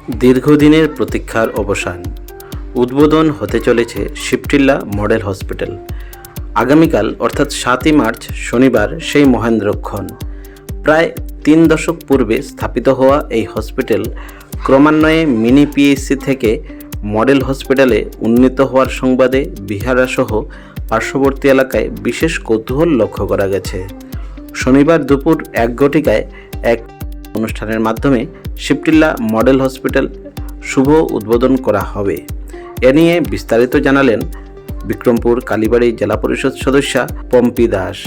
দীর্ঘদিনের প্রতীক্ষার অবসান। উদ্বোধন হতে চলেছে শিবটিল্লা মডেল হসপিটাল। আগামীকাল অর্থাৎ 7ই মার্চ শনিবার সেই মহেন্দ্রক্ষণ। প্রায় 3 দশক পূর্বে স্থাপিত হওয়া এই হসপিটাল ক্রমান্বয়ে মিনি পিএইচসি থেকে মডেল হসপিটালে উন্নীত হওয়ার সংবাদে বিহারাসহ পার্শ্ববর্তী এলাকায় বিশেষ কৌতূহল লক্ষ্য করা গেছে। শনিবার দুপুর 1 ঘটিকায় এক অনুষ্ঠানের মাধ্যমে শিবটিল্লা মডেল হসপিটাল শুভ উদ্বোধন করা হবে। এ নিয়ে বিস্তারিত জানালেন বিক্রমপুর কালীবাড়ি জেলা পরিষদ সদস্যা পম্পি দাস।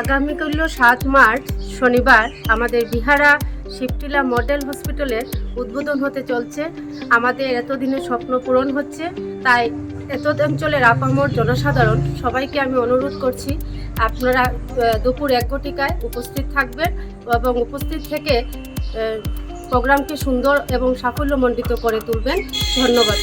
আগামীকাল 7 মার্চ শনিবার আমাদের বিহারা শিবটিলা মডেল হসপিটালের উদ্বোধন হতে চলছে। আমাদের এতদিনের স্বপ্ন পূরণ হচ্ছে, তাই এত অঞ্চলের আপামর জনসাধারণ সবাইকে আমি অনুরোধ করছি আপনারা দুপুর 1 ঘটিকায় উপস্থিত থাকবেন এবং উপস্থিত থেকে প্রোগ্রামকে সুন্দর এবং সাফল্যমণ্ডিত করে তুলবেন। ধন্যবাদ।